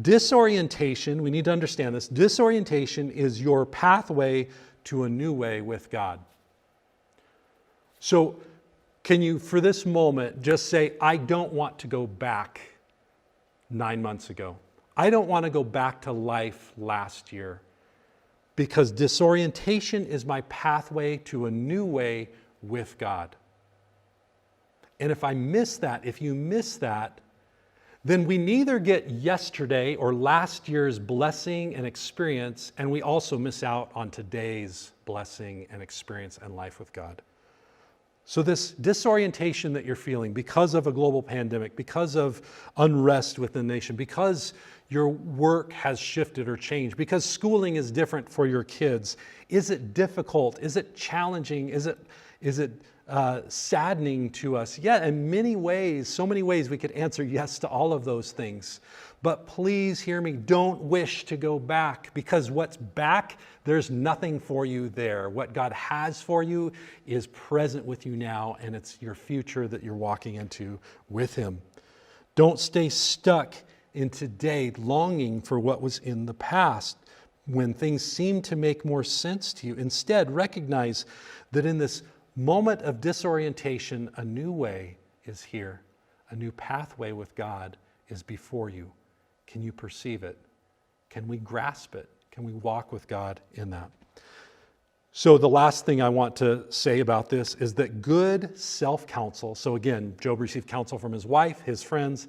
Disorientation, we need to understand this, disorientation is your pathway to a new way with God. So can you, for this moment, just say, I don't want to go back 9 months ago. I don't want to go back to life last year, because disorientation is my pathway to a new way with God. And if I miss that, if you miss that, then we neither get yesterday or last year's blessing and experience, and we also miss out on today's blessing and experience and life with God. So this disorientation that you're feeling because of a global pandemic, because of unrest within the nation, because your work has shifted or changed, because schooling is different for your kids, is it difficult? Is it challenging? Is it saddening to us? Yeah, in many ways, so many ways we could answer yes to all of those things. But please hear me, don't wish to go back, because what's back, there's nothing for you there. What God has for you is present with you now, and it's your future that you're walking into with Him. Don't stay stuck in today, longing for what was in the past when things seem to make more sense to you. Instead, recognize that in this moment of disorientation, a new way is here. A new pathway with God is before you. Can you perceive it? Can we grasp it? Can we walk with God in that? So the last thing I want to say about this is that good self-counsel, so again, Job received counsel from his wife, his friends.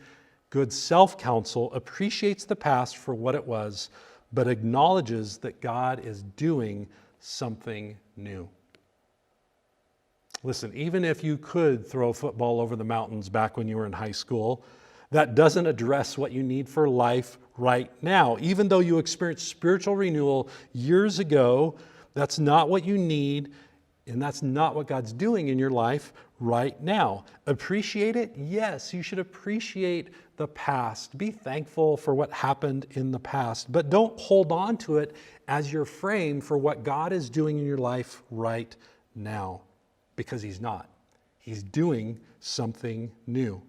Good self-counsel appreciates the past for what it was, but acknowledges that God is doing something new. Listen, even if you could throw a football over the mountains back when you were in high school, that doesn't address what you need for life right now. Even though you experienced spiritual renewal years ago, that's not what you need, and that's not what God's doing in your life right now. Appreciate it? Yes, you should appreciate the past. Be thankful for what happened in the past, but don't hold on to it as your frame for what God is doing in your life right now, because He's not. He's doing something new.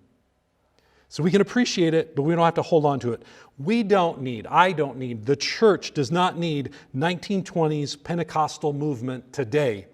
So we can appreciate it, but we don't have to hold on to it. I don't need, the church does not need 1920s Pentecostal movement today.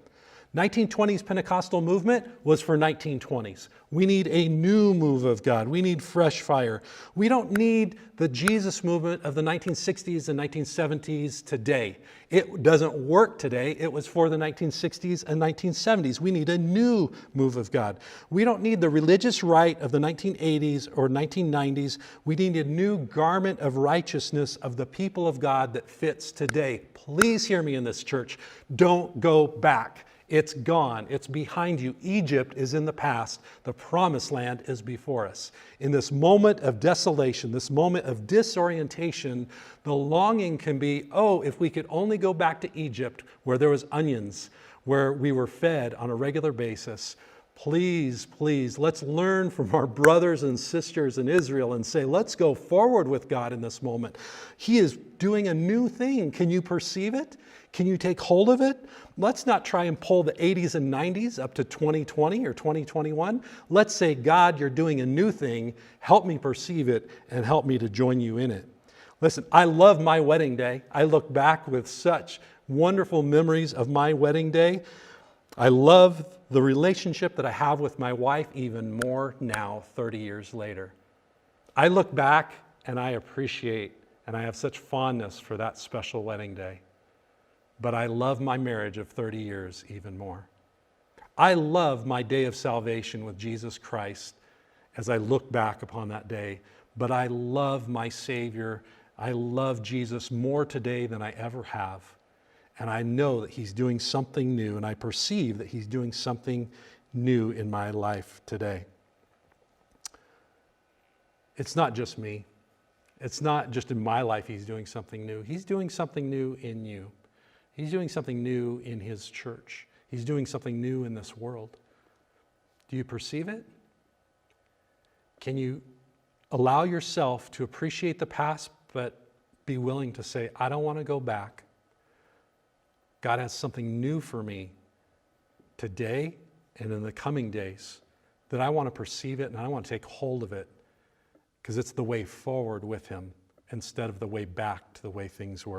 1920s Pentecostal movement was for 1920s. We need a new move of God. We need fresh fire. We don't need the Jesus movement of the 1960s and 1970s today. It doesn't work today. It was for the 1960s and 1970s. We need a new move of God. We don't need the religious right of the 1980s or 1990s. We need a new garment of righteousness of the people of God that fits today. Please hear me in this church. Don't go back. It's gone. It's behind you. Egypt is in the past. The promised land is before us. In this moment of desolation, this moment of disorientation, the longing can be, oh, if we could only go back to Egypt where there was onions, where we were fed on a regular basis. Please, please, let's learn from our brothers and sisters in Israel and say, let's go forward with God in this moment. He is doing a new thing. Can you perceive it? Can you take hold of it? Let's not try and pull the 80s and 90s up to 2020 or 2021. Let's say, God, you're doing a new thing. Help me perceive it and help me to join you in it. Listen, I love my wedding day. I look back with such wonderful memories of my wedding day. I love the relationship that I have with my wife even more now, 30 years later. I look back and I appreciate and I have such fondness for that special wedding day. But I love my marriage of 30 years even more. I love my day of salvation with Jesus Christ as I look back upon that day. But I love my Savior. I love Jesus more today than I ever have. And I know that He's doing something new, and I perceive that He's doing something new in my life today. It's not just me. It's not just in my life He's doing something new. He's doing something new in you. He's doing something new in His church. He's doing something new in this world. Do you perceive it? Can you allow yourself to appreciate the past, but be willing to say, I don't want to go back. God has something new for me today and in the coming days that I want to perceive it and I want to take hold of it because it's the way forward with Him instead of the way back to the way things were.